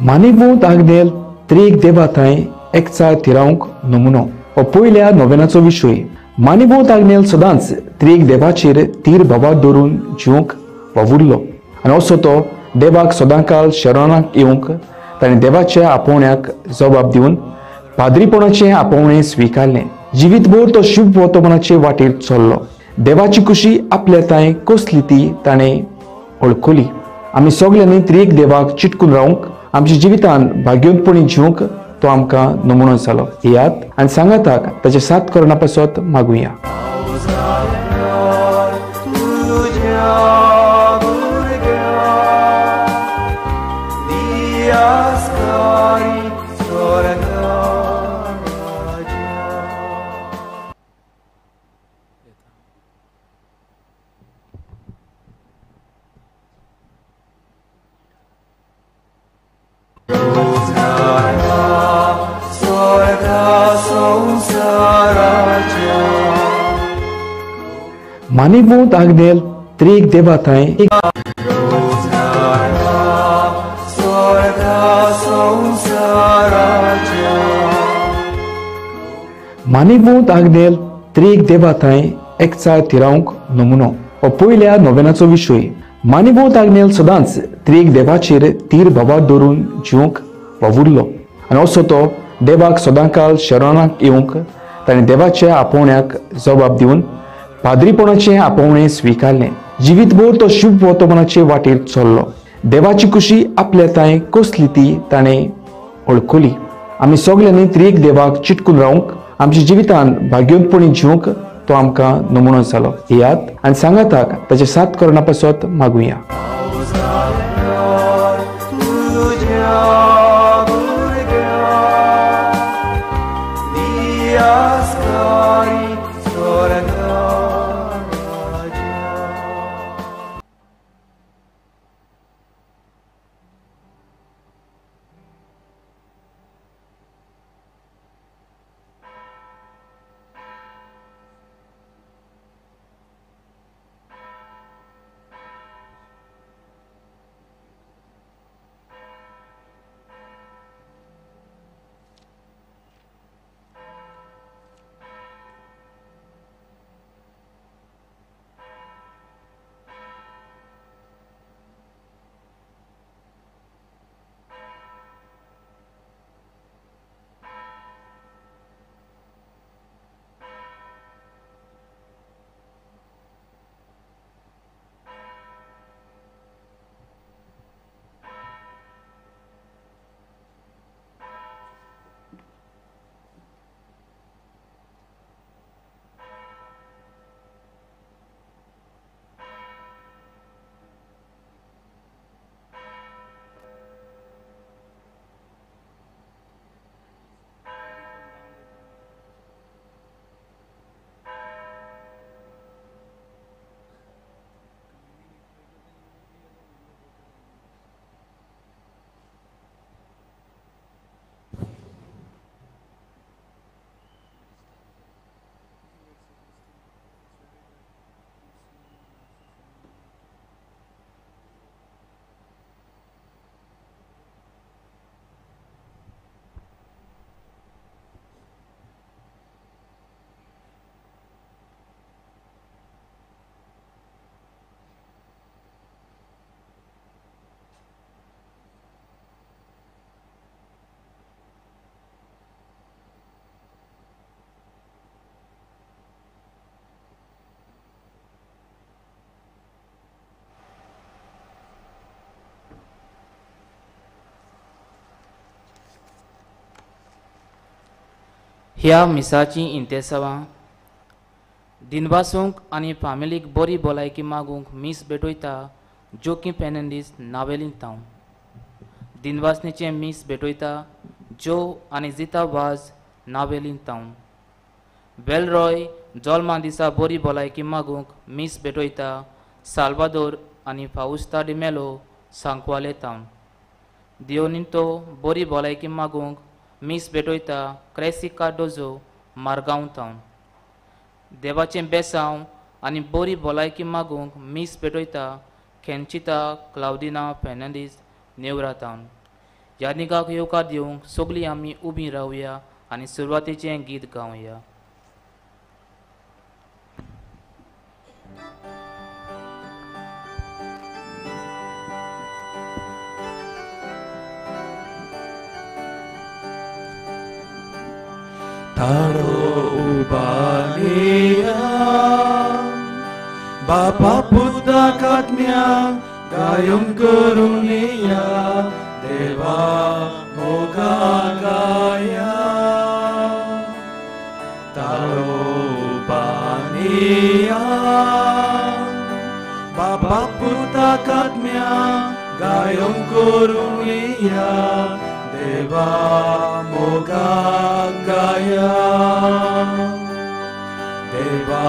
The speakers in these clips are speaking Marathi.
मानिबू तागदेल त्रिक देवाताय एकचा तिरावंक नमुनो हो पयल्या नोवेनाचो विशय. मानिबू तागनेल सदांच त्रिक देवाचेर तीर बाबा दवरून जिवंक वावुरलो आनी असो तो देवाक सदांकाल शरणाक येवंक ताणें देवाच्या आपोवण्याक जबाब दिवन पाद्रीपणाचें आपोवणें स्विकारलें. जिवीतभर तो शुभ वर्तमानाचे वाटेर चल्लो. देवाची कुशी आपल्याताय कसली ती ताणें वळखली. आमी सगल्यांनी त्रिक देवाक चिटकून रावंक आमच्या जिवितान भाग्यवंतपणी जिवंक तो आमकां नमुनो जालो. येयात आनी सांगाताक ताचे साथ करणा पासत मागुया. मानिबू तागदेल त्रिक देवाताय मानिबू तागदेल त्रिक देवाताय एकचा तिरावंक नमुनो हो पयल्या नोवेनाचो विशय. मानिबू तागनेल सदांच त्रिक देवाचेर तीर बाबा दवरून जिवंक वावुरलो आनी असो तो देवाक सदांकाल शरणाक येवंक ताणें देवाच्या आपोवण्याक जबाब दिवन पाद्रीपणाचें आपोवणें स्विकारलें. जिवीतभर तो शुभ वर्तमानाचे वाटेर चल्लो. देवाची कुशी आपल्याताय कसली ती ताणें वळखली. आमी सगल्यांनी त्रिक देवाक चिटकून रावंक आमच्या जिवितान भाग्यवंतपणी जिवंक तो आमकां नमुनो जालो. येयात आनी सांगाताक ताचे साथ करणा पासत मागुया. ह्या मिसाची इंतेसावां दिनवासूंक आनी फामिलीक बरी भलायकी मागूंक मीस भेटयता जोकी फेर्नांडीस नावेलीन तांव. दिनवासनेचें मीस भेटयता जो आनी जिता वाज नावेलीन तांव. वेलरॉय जल्मा दिसा बरी भलायकी मागूंक मीस भेटयता साल्वादोर आनी फाउस्ता डी मेलो सांकवाले तांव. दियोनिंतो बरी भलायकी मागूंक मीस भेटयता क्रेसिका डोजो मारगांव तावन. देवाचें बेसांव आनी बरी भलायकी मागूंक मीस पेटयता केंचिता क्लाउदिना फेर्नांदीस नेवरा टावन. यादनिकाक येवकार दिवंक सगळीं आमी उबीं रावया आनी सुरवातेचें गीत गावया. Taroubania Bapa Putra Katmya Gayam Karunia Deva Moga Gaya Taroubania Bapa Putra Katmya Gayam Karunia Deva Moga Gaya Deva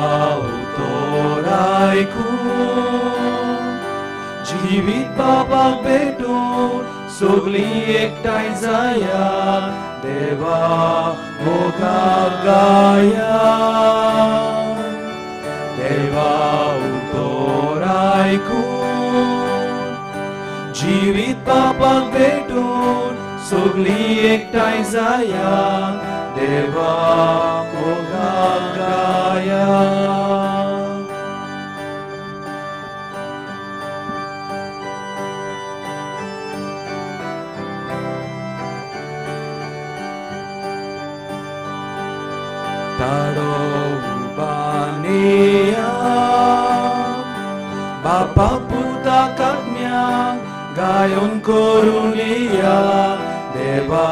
utorai ku Jivit babak beto Sogli ektai zaya Deva Moga Gaya Deva utorai ku Jivit babak beto Sogli ektai zaya Deva Moga Gaya Taroubania Bapa Putra Katmya Gayon Korunia Deva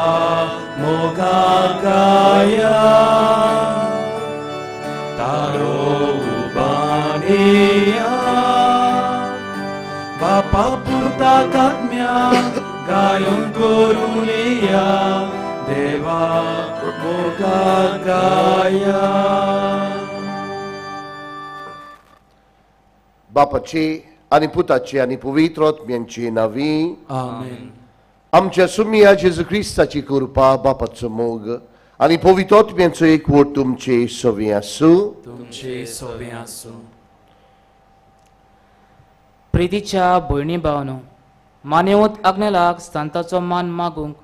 Moga Gaya Taroubania Bapa Putra Katmya Gayon Korunia Deva Moga Gaya बापाचे आणि पुताचे आणि पवित्र आत्म्यांचे नावी Amen. आमच्या सुमिया जेजू ख्रिस्ताची कृपा बापाचो मोग आणि पवित्र आत्म्यांचो एकवट तुमचे सवे आसूं. तुमचे सोबे आसूं. प्रितीच्या भयणी भावनो मानेवत आग्नेलाक संतांचो मान मागूंक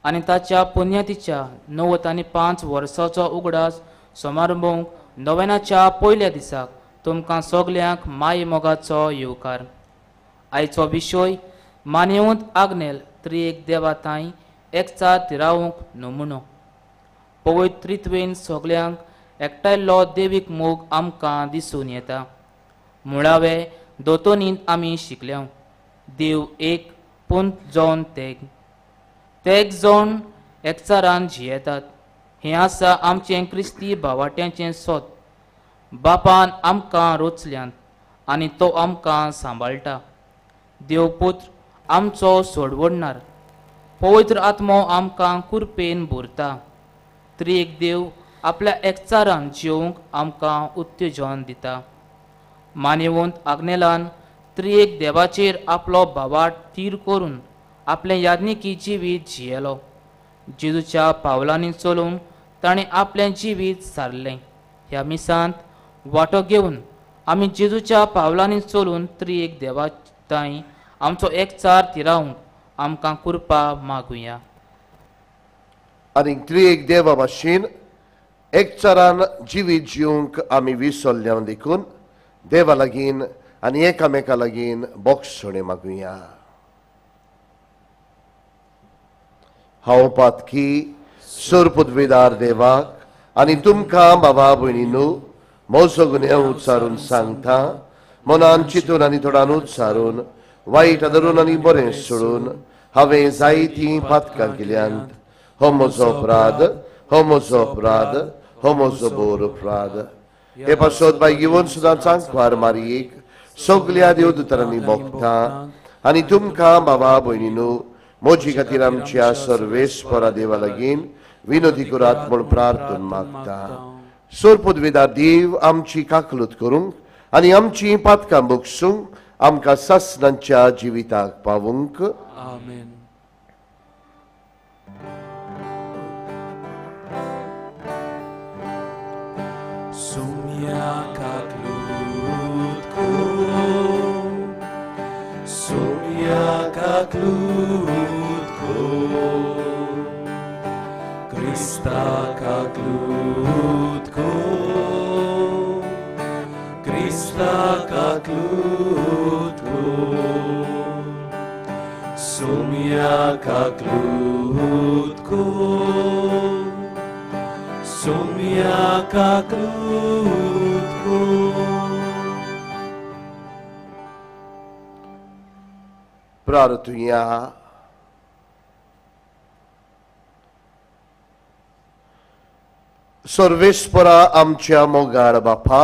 आनी ताच्या पुण्यतिच्या 95 वर्सांचो उगडास समारंभोवंक नोवेनाच्या पयल्या दिसाक तुमकां सगल्यांक माय मोगाचो येवकार. आयचो विशय मानेवंत आग्नेल त्रिएक देवाताय एकचार तिरावंक नमुनो. पवित्रित्वेन सगल्यांक एकठांयलो देवीक मोग आमकां दिसून येता. मुळावे दोतोनींत आमी शिकल्या देव एक पूण जावन तेग जावन एकचारान जियेतात. हें आसा आमचें क्रिस्ती भावाट्याचें सोत. बापान आमकां रोचल्यांत आनी तो आमकां सांबाळटा. देवपुत्र आमचो सोडवडणार. पवित्र आत्मो आमकां कुरपेन भरता. त्रिएक देव आपल्या एकचारान जिवंक आमकां उत्तेजन दिता. मानेवंत आग्नेलान त्रिएक देवाचेर आपलो भावाट तीर करून आपलें याज्ञिकी जिवीत जियेलो. जेजूच्या पावलांनी चलून ताणें आपलें जिवीत सारलें. ह्या मिसांत वांटो घेवन आमी जेजूच्या पावलांनी चलून त्रिएक देवाताय आमचो एकचार तिरावंक आमकां कृपा मागुया. आणि त्रिएक देवा भाशेन एकचारान जिवीत जिवंक आमी विसरल्या देखून देवा लागीं आनी एकामेका लागीं बोगसणे मागुया. हांव पातकी सोरपदवेदार देवाक आनी तुमकां बाबा भयणीनो म्हजो गुन्यांव उच्चारून सांगता. मनान चिंतून आनी तोंडान उच्चारून वायट आदरून आनी बरें सोडून हांवें जायतीं पातकां केल्यांत. हो म्हजो अपराध, हो म्हजो अपराध, हो म्हजो बोर अपराध. हे पासत बाय घेवन सुद्दां चांकवार मारयेक सगल्या देवदूतांनी मोगता आनी तुमकां बाबा भयणीनो म्हजे खातीर आमच्या सर्वेस्परा देवा लागीं विनोदी करात म्हूण प्रार्थना मागता. सोरपदवेदार देव आमची काकलूत करूंक आनी आमची पातकां भोगसूंक आमकां सासणांच्या जिविताक पावूंक. Amen. Sumia kaklu klutko, Krista ka klutko, Krista ka klutko, Sumia ka klutko, Sumia ka klutko. प्रार्थूया. सर्वेस्परा आमच्या मोगाळ बापा,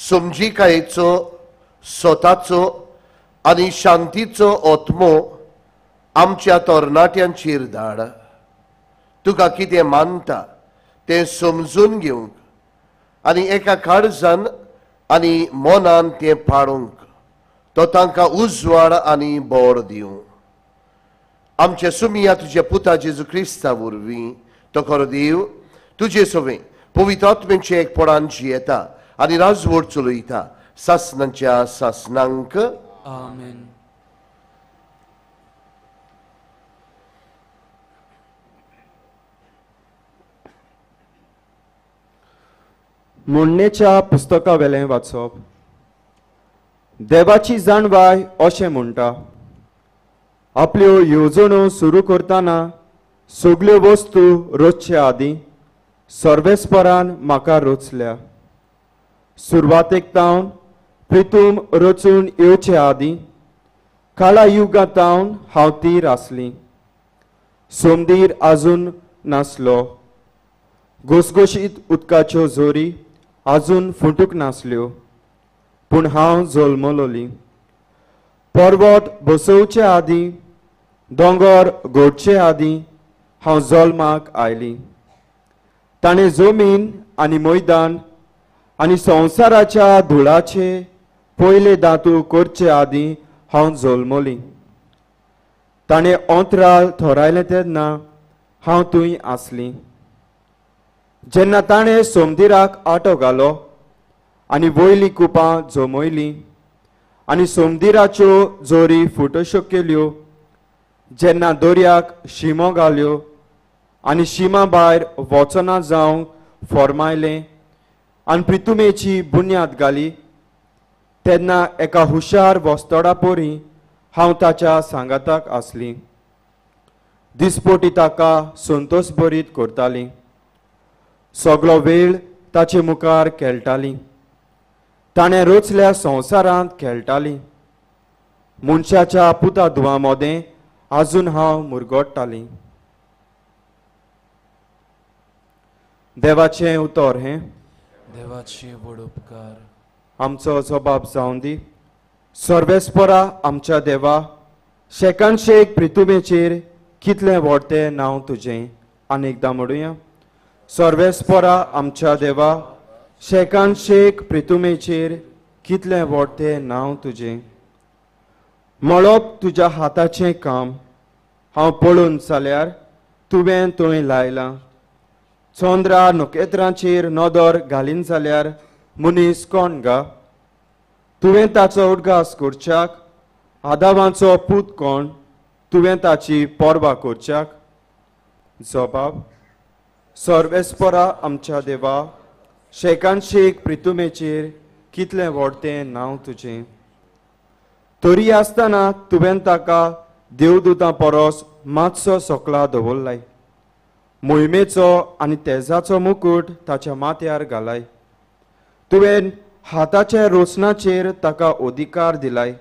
समजिकायेचो, स्वताचो आनी शांतीचो ओत्मो आमच्या तरणाट्यांचेर धाड. तुका कितें मानता तें समजून घेवंक आनी एका काळजान आनी मनान तें पाळूंक तो तांकां उजवाड आनी बोर दिवं. आमच्या सुमिया तुज्या पुता जेजू क्रिस्ता वरवीं तो खरो देव तुजे सोबे पवित्र आत्म्याचे एकपणान जियेता आनी राजवट चलयता सासनांच्या सासनांक. आमेन. मोडणेच्या पुस्तका वेलें वाचप. देवाची जाणवाय अशें म्हणटा, आपल्यो येवजण्यो सुरू करतना सगल्यो वस्तू रचचे आदीं सर्वेस्परान म्हाका रचल्या. सुरवातेक तावन प्रितूम रचून येवचे आदीं काळा युगांतावन हांव तीर आसली. सोमदीर आजून नासलो, घोसघोशीत उदकाच्यो झोरी आजून फुटूंक नासल्यो, पूण हांव जल्मलोली. पर्वत बसोवचे आदीं, दोंगर घोडचे आदीं हांव जल्माक आयली. ताणें जमीन आनी मैदान आनी संवसाराच्या धुळाचे पयले दातू करचे आदीं हांव जल्मली. ताणें अंतराळ थरायलें तेन्ना हांव थंय आसली. जेन्ना ताणें सोमदिराक आटो घालो आनी वयली कुपां जमयलीं आनी सोमदिराच्यो जोरी फुटश्यो केल्यो, जेन्ना दर्याक शिमो घाल्यो आनी शिमा भायर वचना जावंक फॉर्मायलें आनी प्रितुमेची बुन्याद घाली, तेन्ना एका हुशार वस्तोडा पोरी हांव ताच्या सांगाताक आसली. दिसपोटी ताका संतोश बरीत करताली. सगळो वेळ ताचे मुखार खेळटाली. ताणें रचल्या संवसारांत खेळटाली. मनशाच्या पुता धुवा मोदें आजून हांव मुरगोडटाली. देवाचें उतर हें. देवाचे व्हड उपकार. आमचो जबाब जावन दी. सर्वेस्परा आमच्या देवा, शेकानशेक प्रितुमेचेर कितलें व्हडतें नांव तुजें. आनीकदां म्हणुया. सर्वेस्परा आमच्या देवा, शेकानशेक प्रितुमेचेर कितलें व्हडतें नांव तुजें. मळप तुज्या हाताचें काम. हांव पळोवन जाल्यार तुवें थंय लायलां. चंद्रा नखेत्रांचेर नदर घालीन जाल्यार मनीस कोण गा. तुवें ताचो उडगास करच्याक. आदामाचो पूत कोण, तुवें ताची पर्वा करच्याक. जबाब. सर्वेस्परा आमच्या देवा, शेकानशेक प्रितुमेचेर कितलें व्हडतें नांव तुजें. तरी आसतना तुवें ताका देवदूतां परस मातसो सकला दवरलाय. मोहिमेचो आनी तेजाचो मुकूट ताच्या माथ्यार घालाय. तुवें हाताच्या रोसनाचेर ताका अधिकार दिलाय.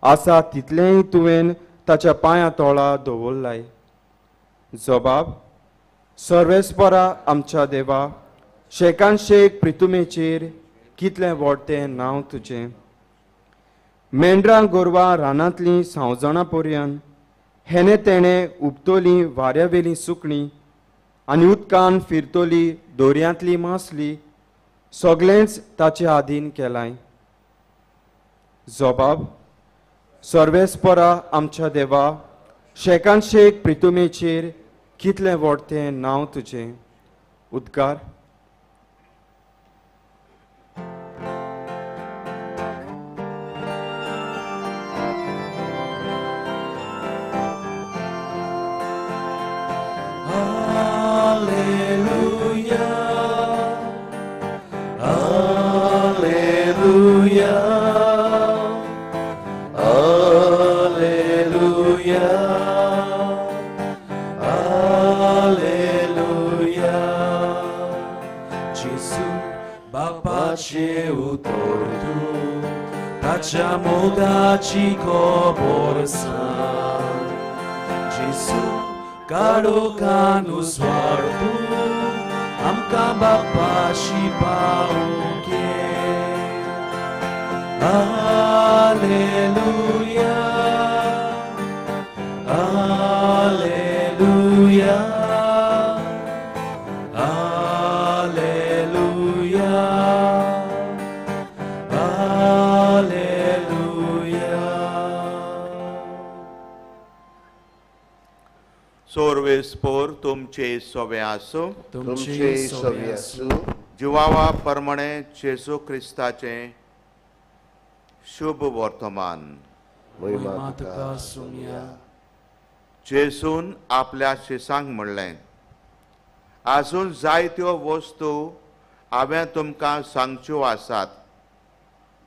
आसा तितलेंय तुवें ताच्या पांया तळा दवरलाय. जबाब. सर्वेस्परा आमच्या देवा, शेकानशेक प्रितुमेचेर कितलें व्हडतें नांव तुजें. मेंढरां गोरवां रानांतलीं सावजणां पर्यंत हेणे तेणें उपतोलीं वाऱ्यावेलीं सुकणीं आनी उदकान फिरतोली दोरयांतलीं मासलीं सगळेंच ताचे आधीन केलाय. जबाब. सर्वेस्परा आमच्या देवा, शेकानशेक प्रितुमेचेर कितलें व्हडतें नांव तुजें. उद्गार. माझ्या मोगाची खबर सांग जेसू काळोखानु स्वार्थू आमकां बापाशी पावूंके Alleluia Alleluia Alleluia Alleluia सोर्वेस्पोर तुमचे सोवे आसूं तुमचे सवे आसूं जिवावा प्रमाणे जेजू क्रिस्ताचे शुभ वर्तमान महिमा तुका सुम्या जेजून आपल्या शिसांक म्हणलें आजून जायत्यो वस्तू हांवें तुमकां सांगच्यो आसात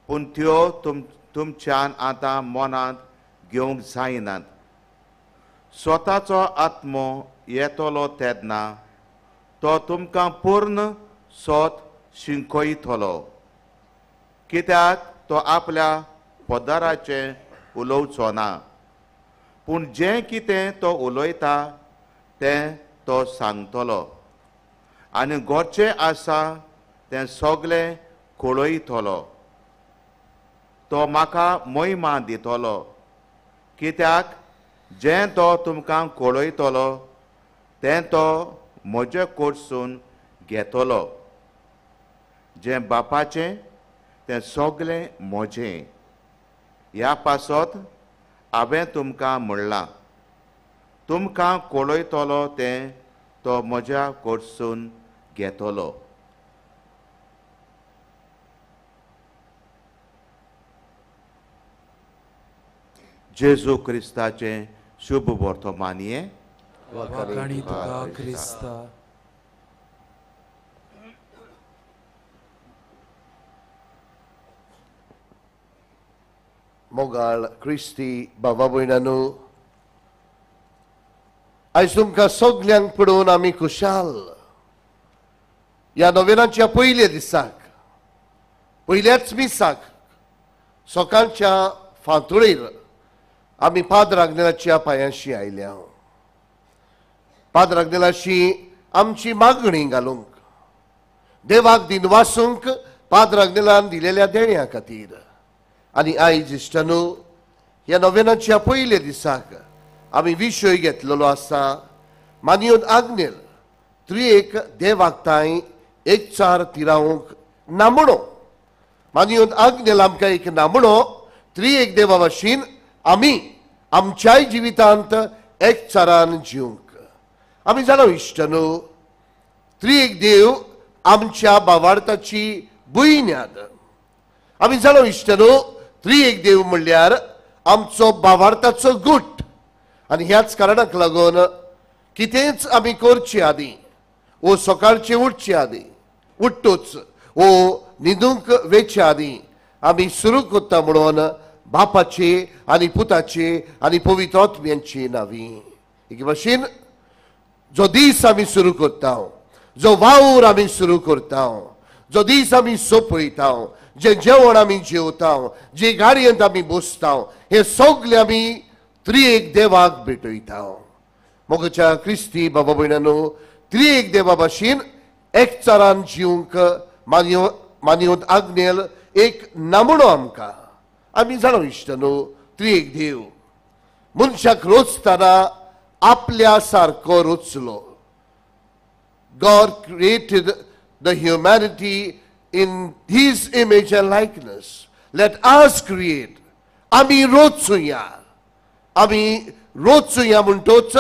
पूण त्यो तुमच्यान आतां मनांत घेवंक जायनात स्वताचो आत्मो येतलो तेन्ना तो तुमकां पूर्ण सोत शिंकयतलो कित्याक तो आपल्या पदाराचे उलोवचो ना पूण जें कितें तो उलयता तें तो सांगतलो आनी घरचें आसा तें सगळें कळयतलो तो म्हाका महिमा दितलो कित्याक जें तो तुमकां कळयतलो तें तो म्हजे कडसून घेतलो जें बापाचें तें सगळें म्हजें ह्या पासत हांवें तुमकां म्हणलां तुमकां कळयतलो तें तो म्हज्या कडसून घेतलो जेजू क्रिस्ताचें शुभ वर्तमान हें वाखाणी तुका क्रिस्ता मोगाळ क्रिस्ती बाबा भयणांनो आयज तुमकां सगल्यांक पळोवन आमी खुशाल ह्या नोवेनाच्या पयल्या दिसाक पयल्याच मिसाक सकाळच्या फांतोळेर आमी पाद्र आग्नेलाच्या पांयांशी आयल्या पाद्र आग्नेलाची आमची मागणी घालूंक देवाक दिनवासूंक पाद्र आग्नेलान दिलेल्या देण्या खातीर आनी आयज इश्टानो ह्या नोवेनाच्या पयल्या दिसाक आमी विशय घेतलेलो आसा मानियोन आग्नेल त्रिएक देवाकताय एकचार तिरावंक नामणो मानियोन आग्नेल आमकां एक नामणो त्रिएक देवा भाशेन आमी आमच्याय जिवितांत एकचारान जिवंक आमी जाणो इश्टानो त्रिएक देव आमच्या भावार्थाची बुन्याद आमी जाणो इश्टानो त्रिएक देव म्हणल्यार आमचो भावार्थाचो गुट आनी ह्याच कारणाक लागून कितेंच आमी करचे आदीं वो सकाळचे उठचे आदीं उठ्ठोच वो न्हिदूंक वेचे आदीं आमी सुरू करता म्हणून बापाचे आनी पुताचे आनी पवित्र आत्म्यांचे नांवी एक भाशेन जो दीस आमी सुरू करता जो वावर आमी सुरू करता जो दीस आमी सोंपयता जे जेवण आमी जेवता जे गाडयेंत आमी बसता हे सगळे आमी त्रिएक देवाक भेटयता मोगाच्या क्रिस्ती बाबा भयणांनो त्रिएक देवा भाशेन एकचारान जिवंक मानियोन आग्नेल एक नामणो आमकां आमी जाणो इश्टानो त्रिएक देव मनशाक रोचतना आपल्या सारको रोचलो God created the humanity in his image and likeness. Let us create. आमी रोचुया म्हणटोच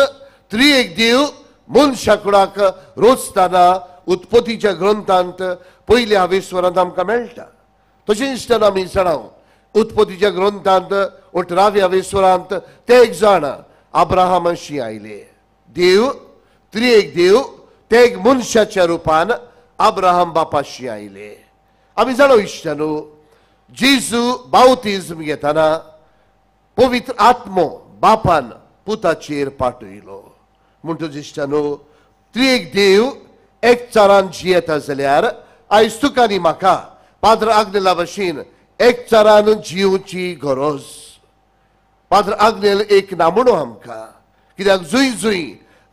त्रिएक देव मनशाकडाक रोचतना उत्पत्तीच्या ग्रंथांत पयल्या हावेस्वरांत आमकां मेळटा तशें दिसतना आमी जाणाव उत्पत्तीच्या ग्रंथांत 18व्या हावेस्वरांत ते एक जाण अब्राहमाशी आयले देव त्रिएक देव ते एक मनशाच्या रुपान अब्राहम बापाशी आयले आमी जाणो इश्टानो जेजू बावतिज्म घेतना पवित्र आत्मो बापान पुताचेर पाठयलो म्हणटच इश्टानो त्रिएक देव एकचारान जियेता जाल्यार आयज तुका आनी म्हाका पाद्र आग्नेला भाशेन एकचारान जिवची गरज. पाद्र आग्नेल एक नामुणो आमकां, कित्याक जुंय जुंय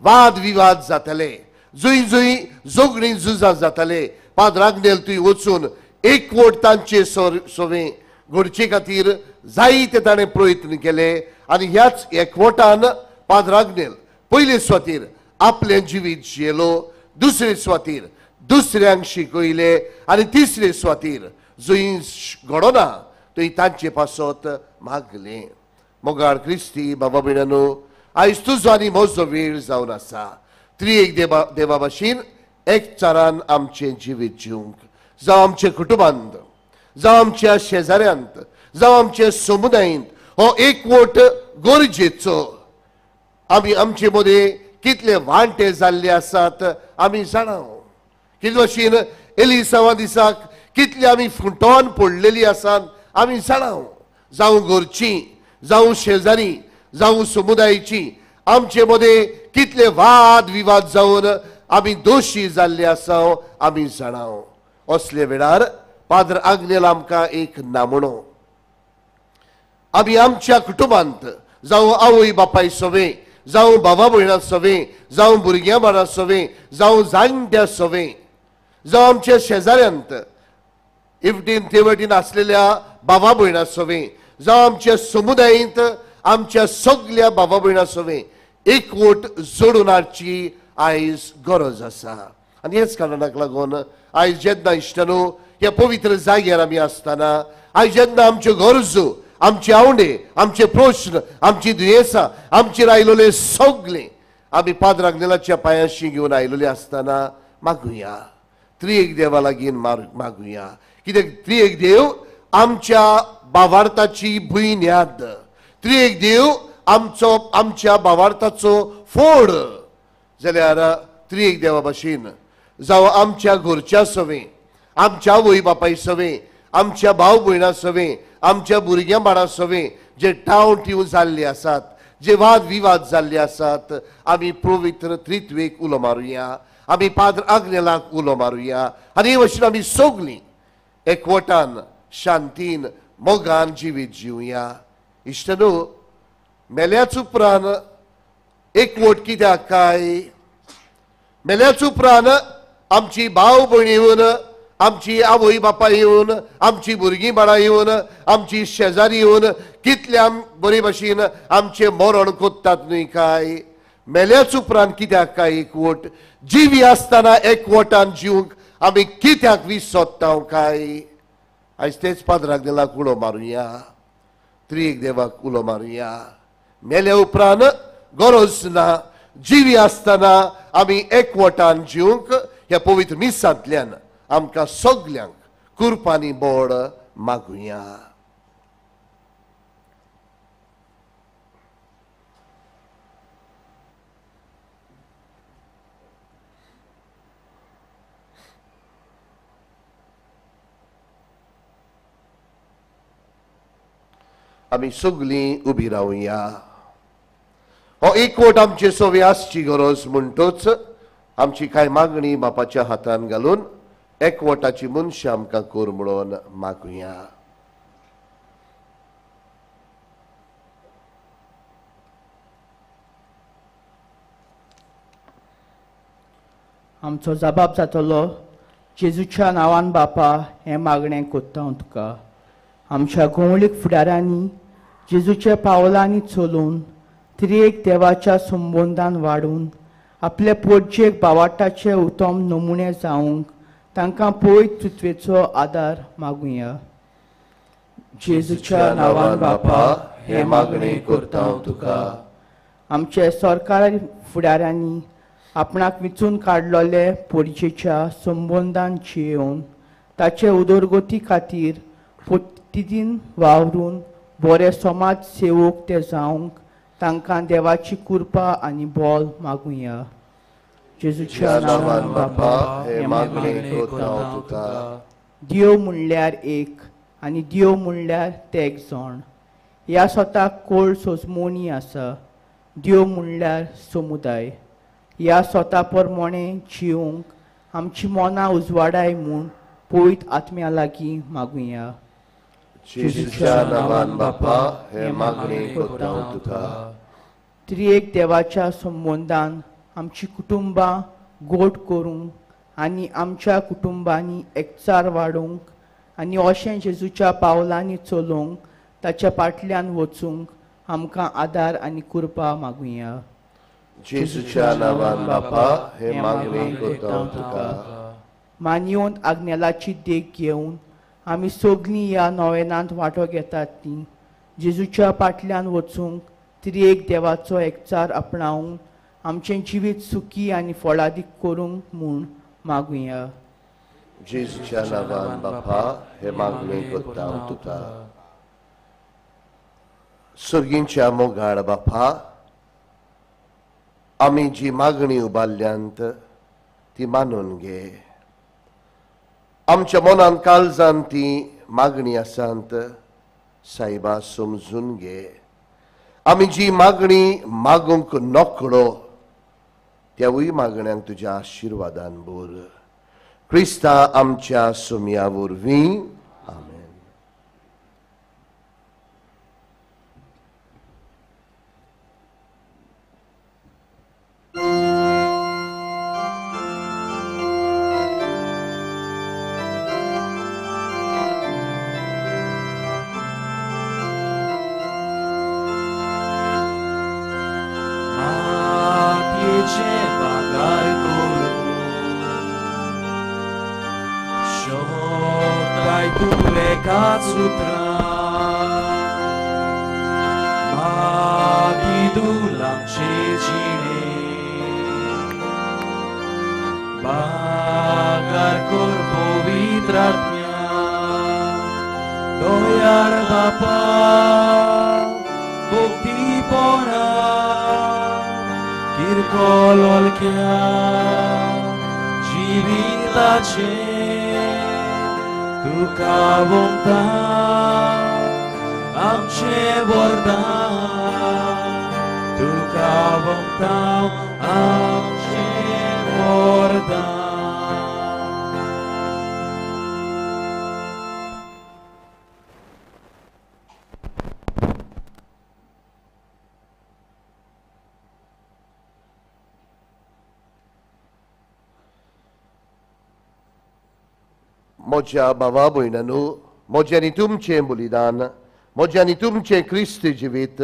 वाद विवाद जाताले, जुंय जुंय जोगणी झुजां जाताले, पाद्र आग्नेल तुवें वचून एकवट तांचे सोवे घडचे खातीर जायते ताणें प्रयत्न केले आनी ह्याच एकवटान पाद्र आग्नेल पयले सुवातेर आपलें जिवीत जियेलो, दुसरे सुवातेर दुसऱ्यांक शिकयले आनी तिसरे सुवातेर जुंय घडोना थंय तांचे पासत मागले. मोगाळ क्रिस्ती बाबा भयणानो, आयज तुजो आनी म्हजो वेळ जावन आसा. त्रिएक देवा भाशेन एकचारान आमचें जिवीत जिवंक, जावं आमच्या कुटुंबांत, जावं आमच्या शेजाऱ्यांत, जावं आमच्या समुदायांत हो एकवट गरजेचो. आमी आमचे मदें कितले वांटे जाल्ले आसात आमी जाणां. कितें भाशेन एलिसावा दिसाक कितले आमी फुटोन पडलेली आसात आमी जाणां. जावं घरचीं, जावं शेजारी, जावं समुदायाची आमचे मदें कितले वाद विवाद जावन आमी दोशी जाल्ले आसा आमी जाणां. असले वेळार पाद्र आग्नेल आमकां एक नामणो. आमी आमच्या कुटुंबांत, जावं आवय बापाय सोवे, जावं भावा भयणां सोवे, जावं भुरग्यां बाळां सोवे, जावं जाणट्या सोवे, जावं आमच्या शेजाऱ्यांत इवटीन तेवटीन आसलेल्या भावा भयणां सोवे, जावं आमच्या समुदायांत आमच्या सगळ्या भावा भयणां सोवे एकवट जोडून हाडची आयज गरज आसा. आनी हेच कारणाक लागून आयज जेन्ना इश्टानो ह्या पवित्र जाग्यार आमी आसतना, आयज जेन्ना आमच्यो गरजो, आमचे आवडे, आमचे प्रश्न, आमची दुयेंसां, आमचेर आयलोले सगळे आमी पाद्र आग्नेलाच्या पांयाशी घेवन आयलोले आसतना मागुया. त्रिएक देवा लागीं मागुया, कित्याक त्रिएक देव आमच्या भावार्थाची बुन्याद, त्रिएक देव आमच्या भावार्थाचो फोड. जाल्यार त्रिएक देवा भाशेन जावं आमच्या घरच्या सवे, आमच्या आवय बापाय सवे, आमच्या भाव भयणां सवे, आमच्या भुरग्यां बाळां सवे जे टाव टिव जाल्ले आसात, जे वाद विवाद जाल्ले आसात, आमी पवित्र त्रित्वेक उलो मारुया, आमी पाद्र आग्नेलाक उलो मारुया आनी हे भाशेन आमी सगळीं एकवटान शांतीन मोगान जिवीत जिवया. इश्टनो, मेल्याच उपरांत एकवट कित्याक काय? मेल्याच उपरांत आमची भाव भयणी येवन, आमची आवय बापाय येवन, आमची भुरगीं बाळां येवन, आमची शेजारी येवन कितल्या बरे भाशेन आमचें मरण कोत्तात न्हय काय? मेल्याच उपरांत कित्याक काय एकवट? जिवी आसतना एकवटान जिवंक आमी कित्याक विसोत्ता काय? आयज तेच पाद्र आग्नेलाक उलो मारुया, त्रिएक देवाक उलो मारुया. मेल्या उपरांत गरज ना, जिवी आसतना आमी एकवटान जिवंक ह्या पवित्र मिसांतल्यान आमकां सगल्यांक कुर्बानी बोड मागुया. आमी सगळीं उबी रावया. हो एकवट आमचे सोवे आसची गरज म्हणटोच आमची कांय मागणी बापाच्या हातान घालून एकवटाची मनशां आमकां कोर म्हणून मागुया. आमचो जबाब जातलो, जेजूच्या नांवान बापा हें मागणें कोत्ता हांव तुका. आमच्या गोवळीक फुडाऱ्यांनी जेजूच्या पावलांनी चलून त्रिएक देवाच्या संबंदान वाडून आपल्या पोटचेक भावार्थाचे उत्तम नमुने जावंक तांकां पवित्रत्वेचो आदार मागुया. जेजूच्या नांवान बापा हें मागणें कोत्ता हांव तुका. आमचे सरकारी फुडाऱ्यांनी आपणाक वेंचून काडलोले पोरचेच्या संबंदान जियेवन ताचे उदरगती खातीर प्रतिदीन वावरून बरे समाज सेवक ते जावंक तांकां देवाची कृपा आनी बोल मागुया. जेजूच्या नांवान बापा हें मागणें कोत्ता हांव तुका. देव म्हणल्यार एक आनी देव म्हणल्यार ते एक जण. ह्या स्वताक कोळ सोजमोनी आसा. देव म्हणल्यार समुदाय. ह्या स्वता प्रमाणे जिवंक आमची मनां उजवाडाय म्हूण पवित्र आत्म्या लागीं मागुया. जेजूच्या नांवान बापा हे मागणी करता हांव तुका त्रिएक देवाच्या संबंधान आमची कुटुंबां गोड करूंक आनी आमच्या कुटुंबांनी एकचार वाडोवंक आनी अशें जेजूच्या पावलांनी चलोवंक ताच्या फाटल्यान वचूंक आमकां आदार आनी कृपा मागुया जेजूच्या नांवान बापा हे मागणी करता हांव तुका मानयोन आग्नेलाची देख घेवन आमी सगळीं ह्या नोवेनांत वांटो घेतात ती जेजूच्या फाटल्यान वचूंक त्रिएक देवाचो एकचार आपणावंक आमचें जिवीत सुखी आनी फळादीक करूंक म्हूण मागुया जेजूच्या नांवान बापा हे मागणी करता हांव तुका सुर्गींच्या मोगाळ बापा आमी जी मागणी उबारल्यांत ती मानून घे आमच्या मनान काळजान ती मागणी आसांत सायबा समजून घे आमी जी मागणी मागूंक नकळो त्यावूय मागण्यांक तुज्या आशिर्वादान भर क्रिस्ता आमच्या सुमया वरवीं आमेन मातयेचे बागार करून शोधाय तूं एकाच उतरां माती दुलांचे जिणे बागार कर पवित्र आत्म्या दोयार बापा भक्तीपणा किरकोळ ओळख्या जिविताचे तुका वंता आमचे वरदान तुका वंता आमचे वरदान म्हज्या भावा भयणांनो म्हजें आनी तुमचें बलिदान म्हजें आनी तुमचें क्रिस्त जिवीत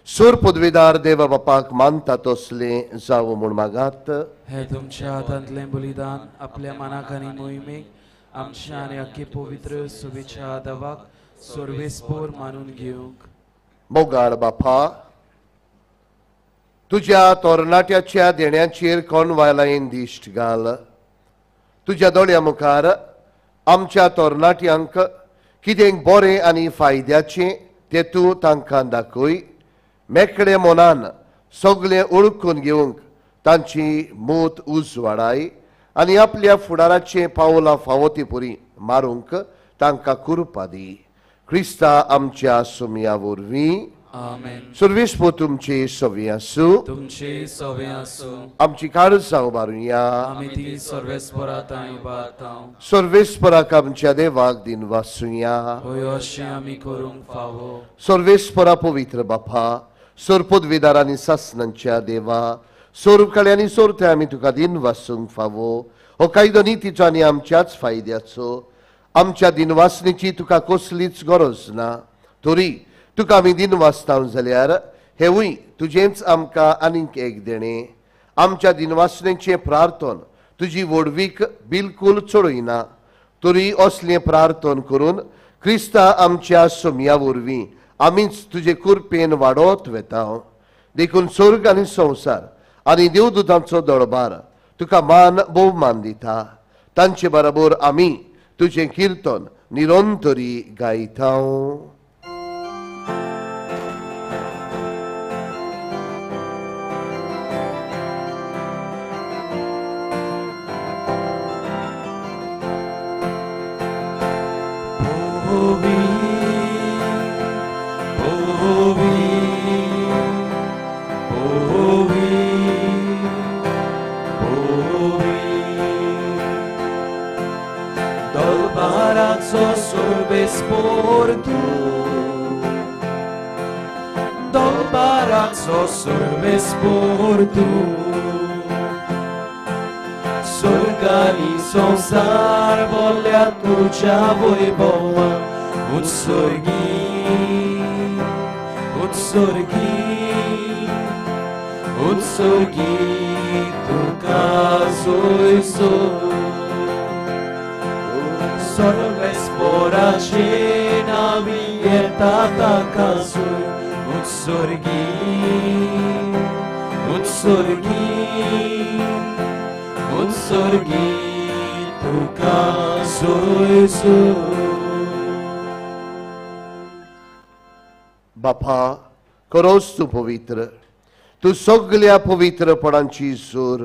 सूर पदवीदार देवा बापाक मानता तसलें जावं म्हूण मागात हे तुमच्या हातांतलें बलिदान आपल्या मनाक आनी मोहिमेक आमच्या आनी अख्खे पवित्र सुवेच्या देवाक सर्वेस्पोर मानून घेवंक मोगाळ बापा तुज्या तोरणाट्याच्या देण्याचेर कोणवायलायेन दिश्ट घाल तुज्या दोळ्या मुखार आमच्या तोरणाट्यांक कितें बरें आनी फायद्याचें तें तूं तांकां दाखय मेकळे मनान सगळें ओळखून घेवंक तांची मूत उजवाडाय आनी आपल्या फुडाराचें पावलां फावो ती परी मारूंक तांकां कृपा दी क्रिस्ता आमच्या सुमया वरवीं आमेन सर्वेस्पो तुमचे सवे आसूं तुमचे सवे आसूं आमची काळजां उबारुया आमी ती सर्वेस्परात आनी उबारतां सर्वेस्पराक आमच्या देवाक दिन वासुया होय अशें आमी करूंक फावो सर्वेस्परा पवित्र बापा सोरपदवीदार आनी सासणांच्या देवा सोरकळे आनी सोरते आमी तुका दिन वासूंक फावो हो कायदो नितीचो आनी आमच्याच फायद्याचो आमच्या दिनवासनेची तुका कसलीच गरज ना तरी तुका आमी दिन वाचताव जाल्यार हेवूय तुजेंच आमकां आनीक एक देणें आमच्या दिनवासनेचें प्रार्थन तुजी वडवीक बिलकूल चडयना तरी असलें प्रार्थन करून क्रिस्ता आमच्या सुमया वरवीं आमीच तुजे कृपेन वाडोत वेता देखून स्वर्ग आनी संवसार आनी देवदूतांचो दळबार तुका मान भोवमान दिता तांचे बरोबर आमी तुजें किर्तन निरंतरी गायता Dol barazzo sorbe sportu mornaco survespor tu. Sorgani संसार बोलल्या तुझ्या वैभवान उत्सर्गी तुका सोयसो सर्वेस्पोराचे नावी येता ताका उत्सर्गी तुका सोयसो. बापा खरोच तू पवित्र, तू सगळ्या पवित्रपणांची सूर.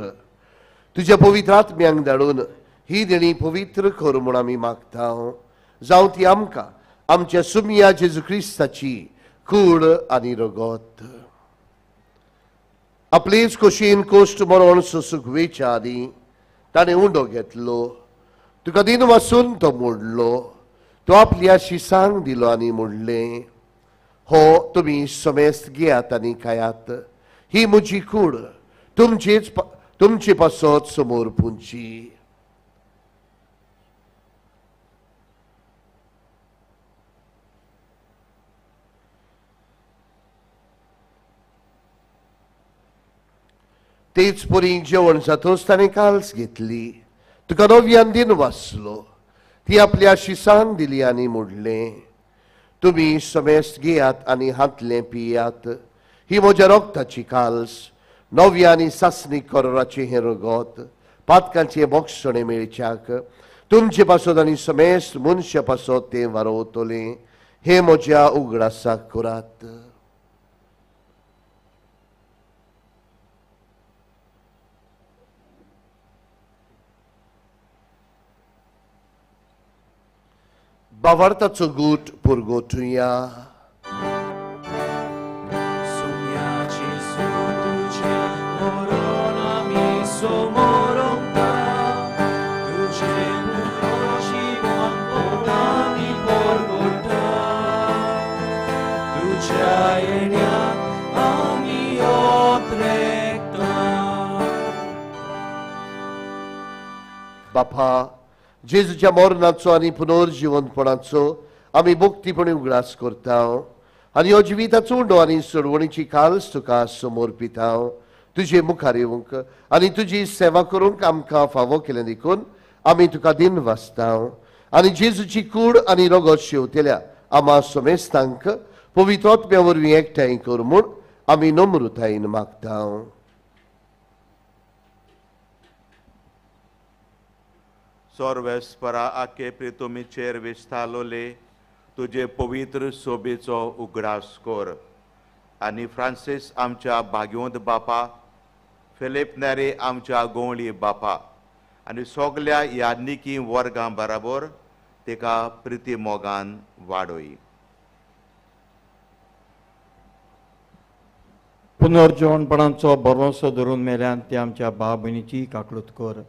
तुझ्या पवित्र आत्म्यांक धाडून ही देणी पवित्र कर म्हूण आमी मागता. जावं ती आमकां आमच्या सुमया जेजू क्रिस्ताची कूड आनी रगत. आपलेच खोशेन कोश्ट मरण सुखवेच्या आदी ताणें उंडो घेतलो. तुका दिन वासून तो मोडलो. तो आपल्या शिसांक दिलो आनी म्हणलें, हो तुमी समेस्त घेयात आनी खायात. ही म्हजी कूड तुमचे पासत समोर पुंची. तेच परी जेवण जातोच ताणें काल्स घेतली. तुका नव्यान दिन वाचलो. ती आपल्या शिसांक दिली आनी म्हणलें, तुमी समेस्त घेयात आनी हातलें पियात. ही म्हज्या रोगताची काल्स, नव्या आनी सासणी कोराचें हें रगत, पातकांचें भक्षणे मेळच्याक तुमचे पासत आनी समेस्त मनशा पासत तें वारोवतलें. हें म्हज्या उगडासाक करात. बावार्थाचो गूट पुरगोटुया. Sumiaci su tuce moronami somoronta. Tuce muroci mamponami porgota. Tuce aenia ami otrekta. बापा जेजूच्या मरणाचो आनी पुनर्जीवनपणाचो आमी भक्तीपणे उगडास करता. आनी हो जिविताचो उंडो आनी सोडवणीची काल्स तुका समर्पिता. तुजे मुखार येवंक आनी तुजी सेवा करूंक आमकां फावो केलें देखून आमी तुका दिन वाचता. आनी जेजूची कूड आनी रगत शेवतेल्या आम्हा समेस्तांक पवित्र आत्म्या वरवीं एकठांय कर म्हूण आमी नम्रतायेन मागता. सर्वेस्परा आखे प्रितुमीचेर विस्तारलोले तुजे पवित्र सोबेचो उगडास कर. आनी फ्रांसीस आमच्या भाग्यवंत बापा, फिलिप नेरे आमच्या गोवळी बापा आनी सगल्या याज्ञिकी वर्गां बराबर तेका प्रिती मोगान वाडोय. पुनर्जीवनपणाचो भरोसो धरून मेल्यान ते आमच्या भाव भयणीची काकलूत कर.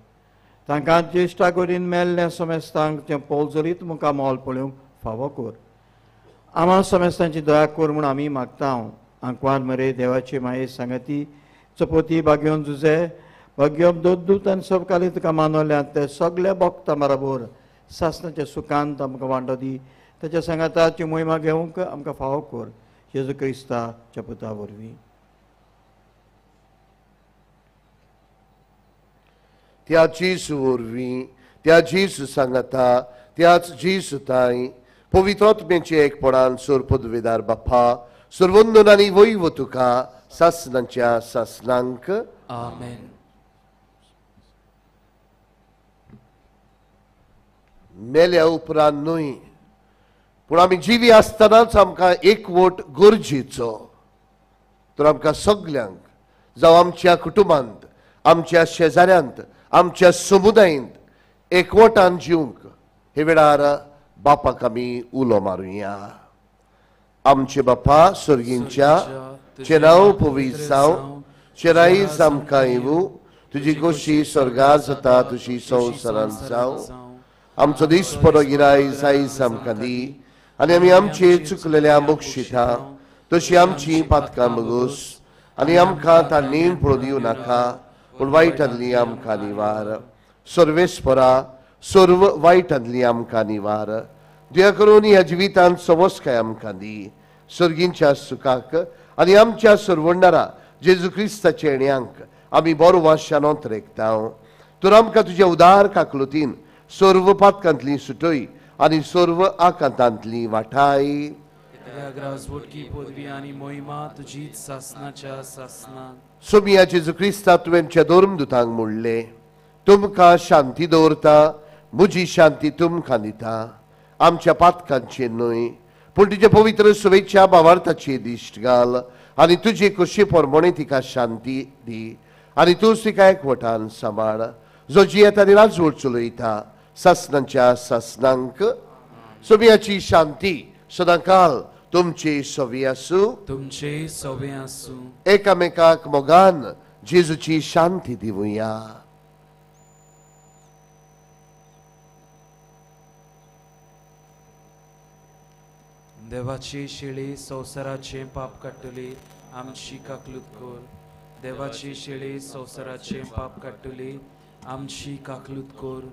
तांकां ज्येश्ठा करीन मेल्ल्या समेस्तांक तें पोलजरीत मुखार मोल पळोवंक फावो कर. आम्हा समेस्तांची दया कर म्हूण आमी मागता. आंकवार मरे देवाची माये सांगती चपोती भाग्योन जुजे भाग्योम दोदूत आनी सबकाली तुका मानवल्यात ते सगळे भक्तां बराबर सासणाच्या सुखांत आमकां वांटो दी. ताच्या सांगाताची मोहिमा घेवंक आमकां फावो कर. जेजू क्रिस्ताच्या पुता वरवीं. त्या जेजू वरवीं, त्या जेजू सांगाता, त्याच जेजू ताई पवित्र आत्म्याचे एकपणान सोर पदवेदार बाप्पा सर्वंदन आनी वैव तुका सासणांच्या सासणांक Amen. मेल्या उपरांत न्हय पूण आमी जिवी आसतनाच आमकां एकवट गरजेचो. तर आमकां सगल्यांक जावं आमच्या कुटुंबांत, आमच्या शेजाऱ्यांत, आमच्या समुदायांत एकवटान जिवंक हे वेळार बापाक आमी उलो मारुया. आमचे बापा स्वर्गींच्या चे नांव पवित्र जावं, चे राईज आमकां येवूं, तुजी कशी स्वर्गांत जाता तशी संवसारांत जावं. आमचो दीस बरो गिराय आयज आमकां दी. आनी आमी आमचे चुकलेल्या मोक्षिता तशी आमची पातकां बगूस आनी आमकां तांणी पळोवन दिवं नाका पूण वायटांतली आमकां निवार सर्वेस्परा सर्व वायटांतली आमकां निवार दया करून ह्या जिवितांत समस्काय आमकां दी सर्गींच्या सुखाक आनी आमच्या सर्वंडारा जेजू क्रिस्ताच्या येण्याक आमी बरो वाशानोत रेखता तर आमकां तुज्या उदार काकलुतीन सर्व पातकांतली सुटय आनी सर्व आकांतांतली वाटाय बोटकी पदवी आनी मोहिमा तुजीच सासनाच्या सासनात सोमिया जेजू क्रिस्ता तुवेंच्या धर्मदुतांक म्हणले तुमकां शांती दवरता म्हजी शांती तुमकां दिता आमच्या पातकांचेर न्हय पूण तुजे पवित्र सुवेच्या भावार्थाचेर दिश्ट घाल आनी तुजे कशे परमणे तिका शांती दी आनी तूं तिका एकवटान सांबाळ जो जियेता आनी राजवट चलयता सासनांच्या सासनांक सोमियाची शांती सदांकाल तुमचे सोवी आसूं तुमचे सोवे आसूं एकामेकाक मोगान जेजूची शांती दिवया देवाची शिळी संवसाराचे पाप काडटली आमची काकलूत कोर देवाची शिळी संवसाराचे पाप काडटली आमची काकलूत कोर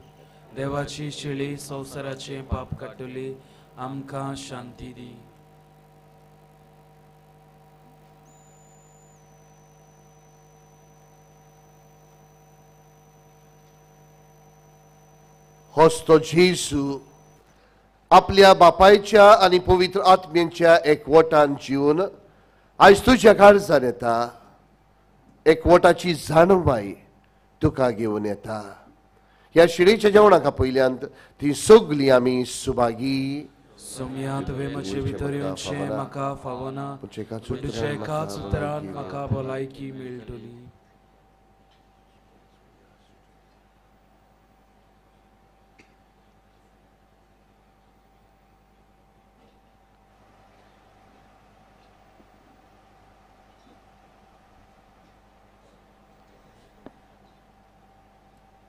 देवाची शिळी संवसाराचे पाप काडटली आमकां शांती दी होस्तो जेजू आपल्या बापायच्या आनी पवित्र आत्म्यांच्या एकवटान जीवन आयज तुज्या काळजान येता एकवटाची जाणवाय तुका घेवन येता ह्या शिळेच्या जेवणाका पयल्यांत ती सगळी आमी सुभागी सोम्या तुवें म्हजे भितर येवचें म्हाका फावना तुज्या एकाच उतरान म्हाका भलायकी मेळटली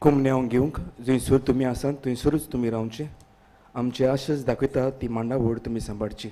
कुमन्यावंक घेवंक जंयसर तुमी आसात थंयसरूच तुमी रावचे आमची आशेच दाखयता ती मांडावळ तुमी सांबाळची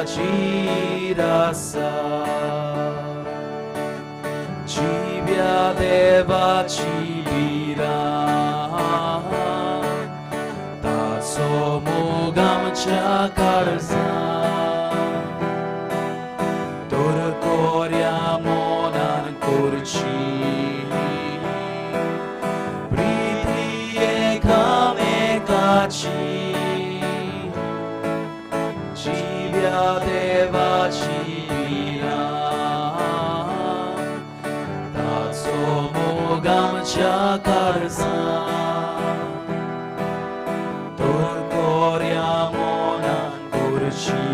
देवाची रासा जिव्या देवाची बिरा ताचो मोग आमच्या काळजांत तोर कोऱ्या मोनान करची प्रीती एकामेकाची जिव्या देवाची बिरा ताचो मोग आमच्या काळजांत तोर कोऱ्या मोनान करची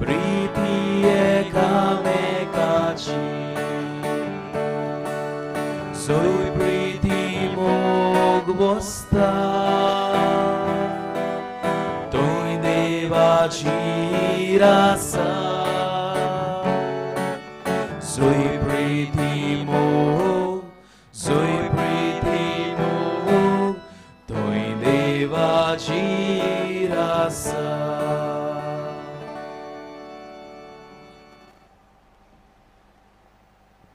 प्रीती एकामेकाची सोय प्रीती मोग बसता तोय देवाची रासा सोय प्रीती मोग तोय देवाची रासा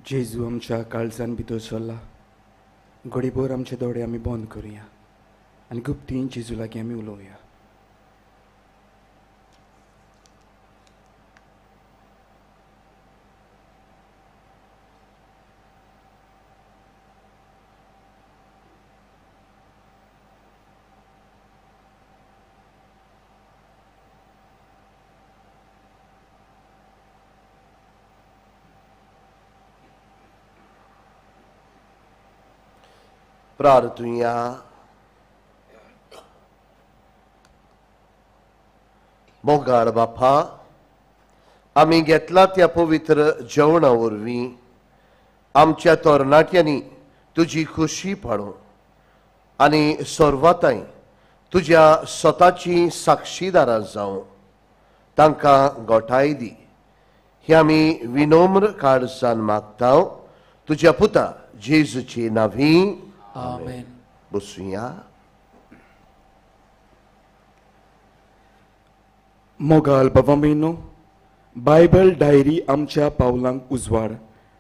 जेजू आमच्या काळजान भितर सरला घडीभर आमचे दोळे आमी बंद करुया आनी गुप्तीन जेजू लागीं आमी उलोवया. प्रार्थुया. मोगाळ बापा, आमी घेतला त्या पवित्र जेवणा वरवीं आमच्या तरणाट्यांनी तुजी खुशी पळोवं आनी सर्वाताय तुज्या स्वताची साक्षीदारां जावं तांकां घोटाय दी. ही आमी विनम्र काळजान मागता तुज्या पुता जेजूची नांवी. आमेन. बसूया. मोगाल बाबांनो, बायबल डायरी आमच्या पावलांक उजवाड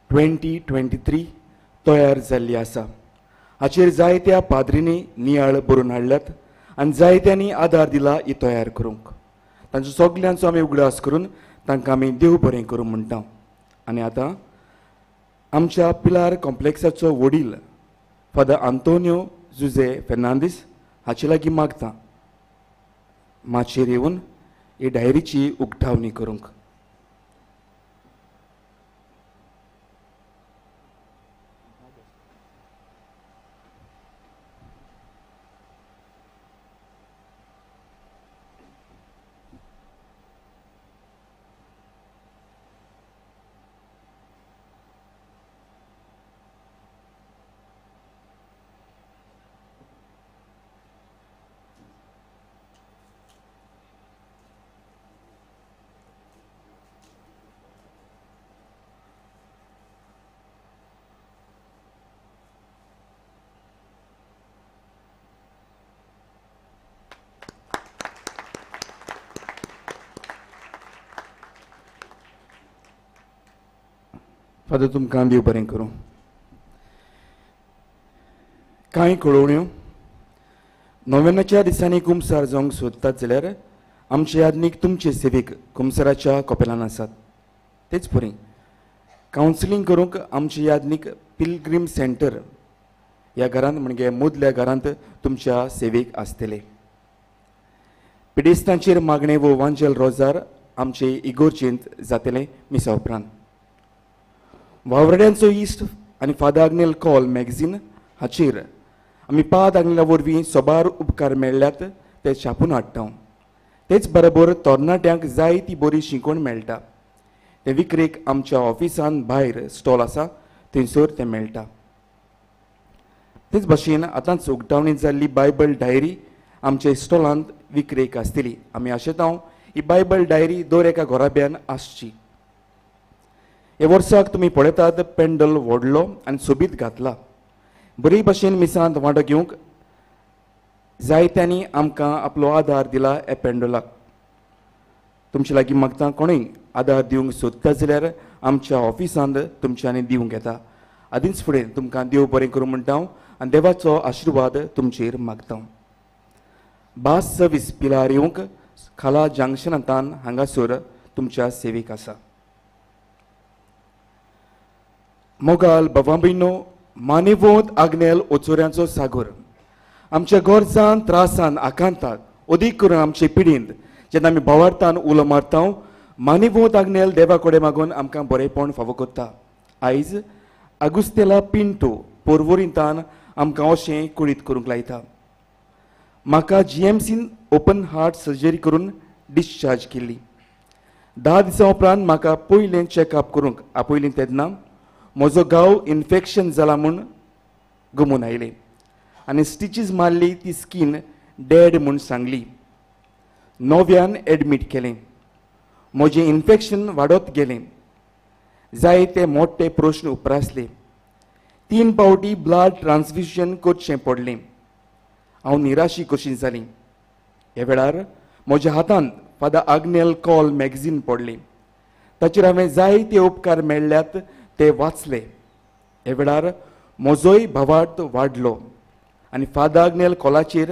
2023 तयार जाल्ली आसा. हाचेर जायत्या पाद्रींनी नियाळ बरोवन हाडल्यात आनी जायत्यांनी आदार दिला ही तयार करूंक. तांचो सगल्यांचो आमी उगडास करून तांकां आमी देव बरें करूं म्हणटा. आनी आतां आमच्या पिलार कॉम्प्लेक्साचो वडील फादर आंतोनियो जुझे फेर्नांदीस हाचे लागीं मागता माचयेर येवन हे डायरीची उक्तावणी करूंक. फादर तुमकां देव बरें करूं. कांय कळोवण्यो. नोव्हेनाच्या दिसांनी कुमसार जावंक सोदतात जाल्यार आमचे यादनीक तुमचे सेवेक कुमसाराच्या कपेलान आसात. तेच बरें. कावन्सिलींग करूंक आमचे यादनीक पिलग्रीम सेंटर ह्या घरांत म्हणजे मदल्या घरांत तुमच्या सेवेक आसतले. पिडेस्तांचेर मागणे वो वांजेल रोजार आमचे इगोर्चेंत जातले मिसा उपरांत. वावरड्यांचो इश्ट आनी फादर आग्नेल कॉल मॅगझीन हाचेर आमी पाद आग्नेला वरवीं सोबार उपकार मेळ्ळ्यात ते छापून हाडटा. तेच बरोबर तरणाट्यांक जायती बरी शिकवण मेळटा. ते विक्रेक आमच्या ऑफिसान भायर स्टॉल आसा थंयसर तें मेळटा. तेच भाशेन आतांच उक्तावणी जाल्ली बायबल डायरी आमच्या स्टॉलांत विक्रेक आसतली. आमी आशेता ही बायबल डायरी दर एका घोराब्यान आसची. हे वर्साक तुमी पळयतात पेंडल व्हडलो आनी सोबीत घातला. बरे भाशेन मिसांत वांटो घेवंक जायत्यांनी आमकां आपलो आदार दिला हे पेंडलाक. तुमचे लागीं मागता कोणूय आदार दिवंक सोदता जाल्यार आमच्या ऑफिसांत तुमच्यांनी दिवंक येता. आदींच फुडें तुमकां देव बरें करूं म्हणटा आनी देवाचो आशिर्वाद तुमचेर मागता. बास सर्वीस पिलार येवंक खाला जंक्शनांतान हांगासर तुमच्या सेवेक आसा. मोगाल भावां भयणो, मानेवोंत आग्नेल ओचोऱ्यांचो सागर आमच्या गोरजान त्रासान आकांताक अदीक करून आमचे पिडींत जेन्ना आमी भावार्थान उलो मारता मानेवोंत आग्नेल देवा कडेन मागून आमकां बरेपण फावो करता. आयज आगुस्तेला पिंटो पोर्वोरिंतान आमकां अशें कुडीत करूंक लायता. म्हाका GMCन ओपन हार्ट सर्जरी करून डिस्चार्ज केल्ली. 10 दिसां उपरांत म्हाका पयलें चॅकअप करूंक आपयलें तेन्ना म्हजो गांव इन्फेक्शन जाला म्हूण गमून आयलें आनी स्टिचीज मारली ती स्कीन डेड म्हूण सांगली. नव्यान एडमीट केलें. म्हजें इन्फेक्शन वाडत गेलें. जायते मोठे प्रश्न उपरासले. 3 फावटी ब्लड ट्रान्सफ्युजन करचें पडलें. हांव निराशी कशी जाली. ह्या वेळार म्हज्या हातांत फादर आग्नेल कॉल मॅगझीन पडलें. ताचेर हांवें जायते उपकार मेळ्ळ्यात ते वाचले. ह्या वेळार म्हजोय भावार्थ वाडलो आनी फादर आग्नेल कॉलाचेर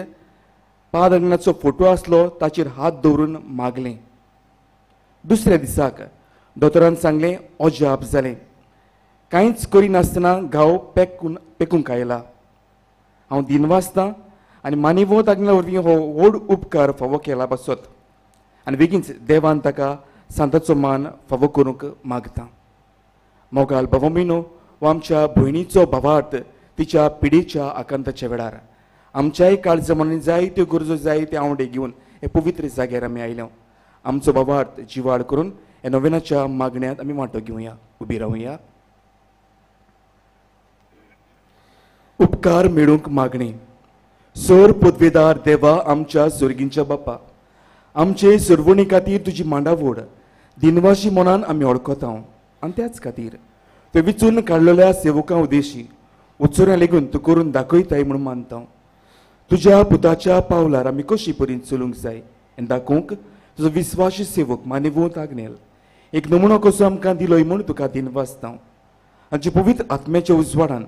पाद आग्नेलाचो फोटो आसलो ताचेर हात दवरून मागलें. दुसऱ्या दिसाक दोतोरान सांगलें अजाप जालें. कांयच करिनासतना घाव पेकूंक आयला. हांव दिनवासतां आनी मानेवोंत आग्नेला वरवीं हो व्हड उपकार फावो केला बसत आनी बेगीनच देवान ताका सांताचो मान फावो करूंक मागता. मोगाल भावां भयणो, हो आमच्या भयणीचो भावार्थ तिच्या पिडेच्या आकांताच्या वेळार आमच्याय काळजा मनांत जायत्यो गरजो जायते आवडे घेवन हे पवित्र जाग्यार आमी आयल्या. आमचो भावार्थ जिवाड करून हे नोवेनाच्या मागण्यांत आमी वांटो घेवया. उबी रावया. उपकार मेळूंक मागणी. सर पदवेदार देवा आमच्या सर्गींच्या बापा, आमचे सर्वणी खातीर तुजी मांडावड दिनवाशी मनान आमी ओळखता आनी त्याच खातीर ते विचून काडलेल्या सेवकां उदेशी उत्सुऱ्यां लेगून तूं करून दाखयताय म्हणून मानता. तुज्या पुताच्या पावलार आमी कशी परीन चलूंक जाय हें दाखोवंक तुजो विस्वासी सेवक मानेवोंत आग्नेल एक नमुनो कसो आमकां दिलोय म्हूण तुका दिनवासता. आमच्या पवित्र आत्म्याच्या उजवाडान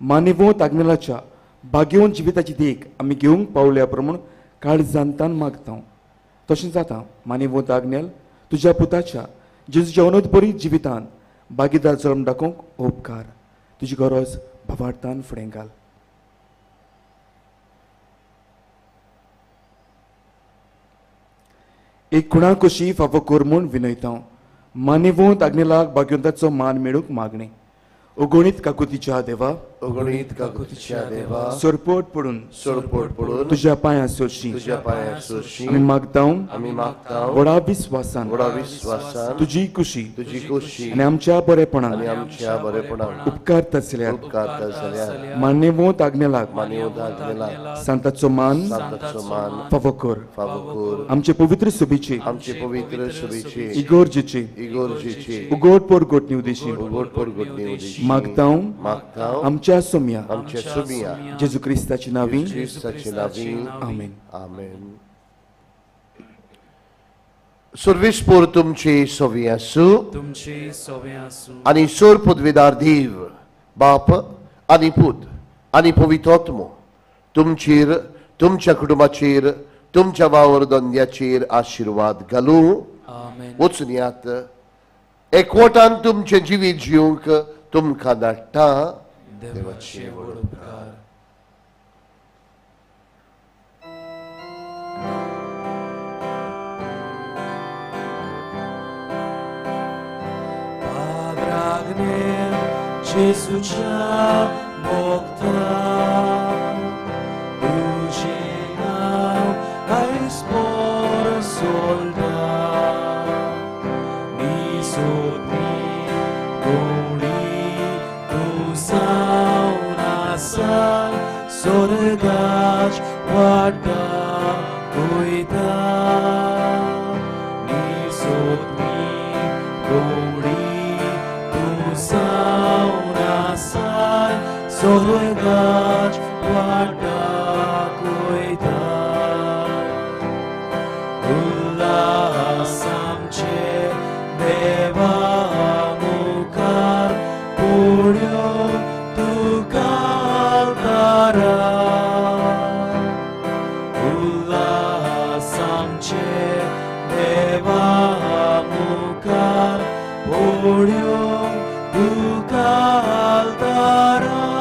मानेवोंत आग्नेलाच्या भाग्यवंत जिविताची देख आमी घेवंक पावल्या प्रमाण काळजांतान मागता. तशें जाता मानेवोंत आग्नेल तुज्या पुताच्या जेजूच्या अनोदबरी जिवितान भागीदार जल्म दाखोवंक उपकार. तुजी गरज भावार्थान फुडें घाल. एक कुणा कशी फावो कर म्हूण विनयता. मानेवोंत आग्नेलाक भाग्यवंताचो मान मेळूंक मागणी. अगणित काकुतीच्या देवा, अगणित काकुतीच्या देवा, सोरपोट पडून तुज्या पांयां सोरशी आमी मागता व्हडा विस्वासान तुजी कुशी आनी आमच्या बरेपणान उपकारता जाल्यार मानेवोंत आग्नेलाक सांताचो मान फावो कर. आमचे पवित्र सभेचे इगोर्जेचे उगोड पोरगोटणी उदेशी मागता आमच्या सोम्या जेजू क्रिस्ताची नावी आमेन. सर्वेस्पोर तुमचे सोवी आसूं आनी सोर पदवेदार देव बाप आनी पूत आनी पवित्र आत्मो तुमचेर, तुमच्या कुटुंबाचेर, तुमच्या वावर धंद्याचेर आशिर्वाद घालूं. वचून येयात. एकवटान तुमचे जिवीत जिवंक तुमकां धाडटा. देवाचे व्हड उपकार. जेजूच्या भोगता तुजें नांव आयज परसोलता. निसोदनी कोणी तूं जावन आसा स्वर्गाच वाटा वयता. निसोदनी कोणी तूं जावन आसा स्वर्गाच वाटा वयता. उल्हासां उल्हास आमचे देवा मुखार ओढ्यो तुका आलतारा